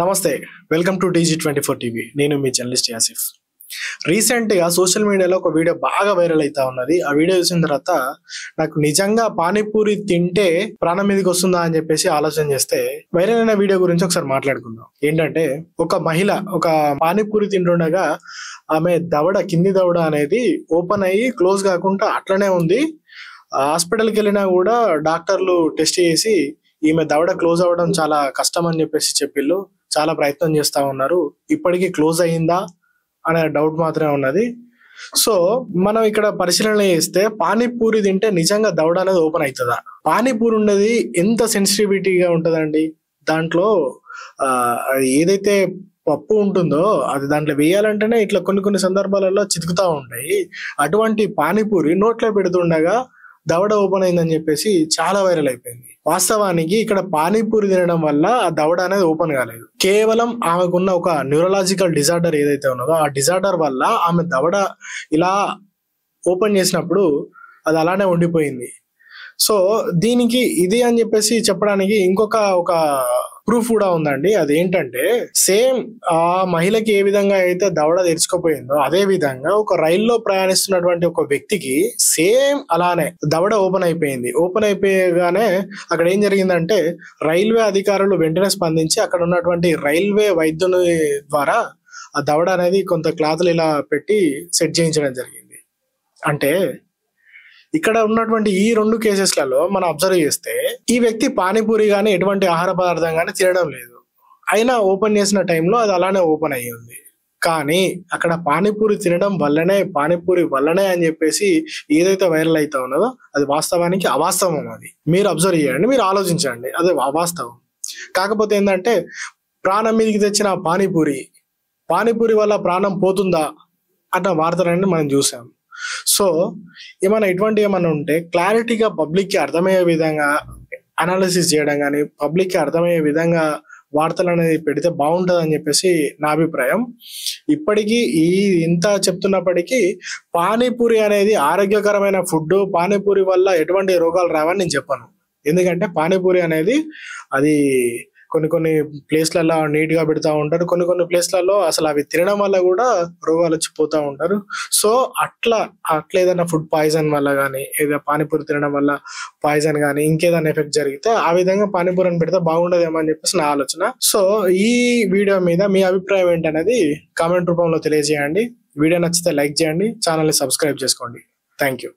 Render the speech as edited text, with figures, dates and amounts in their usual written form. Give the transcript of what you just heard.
నమస్తే, welcome to TG24 TV. నేను మీ journalist Yasif. రీసెంట్గా సోషల్ మీడియాలో ఒక వీడియో బాగా వైరల్ అవుతా ఉన్నది. ఆ వీడియో చూసిన తర్వాత నాకు నిజంగా పానీపూరి తింటే ప్రాణం మీదకి వస్తుందా అని చెప్పేసి ఆలోచన చేస్తే వైరల్ అయిన వీడియో గురించి ఒకసారి మాట్లాడుకుందాం. ఏంటంటే, ఒక మహిళ ఒక పానీపూరి తింటుండగా ఆమె కింది దవడ అనేది ఓపెన్ అయ్యి క్లోజ్ కాకుండా అట్లనే ఉంది. హాస్పిటల్కి వెళ్ళినా కూడా డాక్టర్లు టెస్ట్ చేసి ఈమె దవడ క్లోజ్ అవ్వడం చాలా కష్టం అని చెప్పేసి చెప్పిళ్ళు. చాలా ప్రయత్నం చేస్తా ఉన్నారు. ఇప్పటికీ క్లోజ్ అయ్యిందా అనే డౌట్ మాత్రమే ఉన్నది. సో మనం ఇక్కడ పరిశీలన చేస్తే పానీపూరి తింటే నిజంగా దవడ అనేది ఓపెన్ అవుతుందా? పానీపూరి ఉన్నది ఎంత సెన్సిటివిటీగా ఉంటుందండి. దాంట్లో ఏదైతే పప్పు ఉంటుందో అది దాంట్లో వేయాలంటేనే ఇట్లా కొన్ని సందర్భాలలో చితుకుతా ఉంటాయి. అటువంటి పానీపూరి నోట్లో పెడుతుండగా దవడ ఓపెన్ అయిందని చెప్పేసి చాలా వైరల్ అయిపోయింది. వాస్తవానికి ఇక్కడ పానీపూరి తినడం వల్ల ఆ దవడ అనేది ఓపెన్ కాలేదు. కేవలం ఆమెకున్న ఒక న్యూరలాజికల్ డిజార్డర్ ఏదైతే ఉన్నదో ఆ డిజార్డర్ వల్ల ఆమె దవడ ఇలా ఓపెన్ చేసినప్పుడు అది అలానే ఉండిపోయింది. సో దీనికి ఇది అని చెప్పేసి చెప్పడానికి ఇంకొక ప్రూఫ్ కూడా ఉందండి. అదేంటంటే, సేమ్ ఆ మహిళకి ఏ విధంగా అయితే దవడ తెరుచుకుపోయిందో అదే విధంగా ఒక రైల్లో ప్రయాణిస్తున్నటువంటి ఒక వ్యక్తికి సేమ్ అలానే దవడ ఓపెన్ అయిపోయింది. ఓపెన్ అయిపోయగానే అక్కడ ఏం జరిగిందంటే, రైల్వే అధికారులు వెంటనే స్పందించి అక్కడ ఉన్నటువంటి రైల్వే వైద్యుని ద్వారా ఆ దవడ అనేది కొంత క్లాతులు ఇలా పెట్టి సెట్ చేయించడం జరిగింది. అంటే ఇక్కడ ఉన్నటువంటి ఈ 2 కేసెస్లలో మనం అబ్జర్వ్ చేస్తే ఈ వ్యక్తి పానీపూరి కానీ ఎటువంటి ఆహార పదార్థం కానీ తినడం లేదు. అయినా ఓపెన్ చేసిన టైంలో అది అలానే ఓపెన్ అయ్యి ఉంది. కానీ అక్కడ పానీపూరి తినడం వల్లనే, పానీపూరి వల్లనే అని చెప్పేసి ఏదైతే వైరల్ అవుతా ఉన్నదో అది వాస్తవానికి అవాస్తవం. అది మీరు అబ్జర్వ్ చేయండి, మీరు ఆలోచించండి, అది అవాస్తవం. కాకపోతే ఏంటంటే, ప్రాణం మీదకి తెచ్చిన పానీపూరి వల్ల ప్రాణం పోతుందా అన్న వార్తలన్నీ మనం చూసాం. సో ఇటువంటి ఏమన్నా ఉంటే క్లారిటీగా పబ్లిక్కి అర్థమయ్యే విధంగా అనాలిసిస్ చేయడం కానీ, పబ్లిక్కి అర్థమయ్యే విధంగా వార్తలు అనేది పెడితే బాగుంటుంది అని చెప్పేసి నా అభిప్రాయం. ఇప్పటికీ ఇంత చెప్తున్నప్పటికీ పానీపూరి అనేది ఆరోగ్యకరమైన ఫుడ్. పానీపూరి వల్ల ఎటువంటి రోగాలు రావని నేను చెప్పను. ఎందుకంటే పానీపూరి అనేది అది కొన్ని ప్లేస్లలో నీట్ గా పెడతా ఉంటారు, కొన్ని ప్లేస్లలో అసలు అవి తినడం వల్ల కూడా రోగాలు వచ్చిపోతూ ఉంటారు. సో అట్లా ఏదైనా ఫుడ్ పాయిజన్ వల్ల కానీ, ఏదైనా పానీపూరి తినడం వల్ల పాయిజన్ కానీ ఇంకేదైనా ఎఫెక్ట్ జరిగితే ఆ విధంగా పానీపూరిని పెడితే బాగుండదేమో అని చెప్పేసి నా ఆలోచన. సో ఈ వీడియో మీద మీ అభిప్రాయం ఏంటనేది కామెంట్ రూపంలో తెలియజేయండి. వీడియో నచ్చితే లైక్ చేయండి, ఛానల్ని సబ్స్క్రైబ్ చేసుకోండి. Thank you.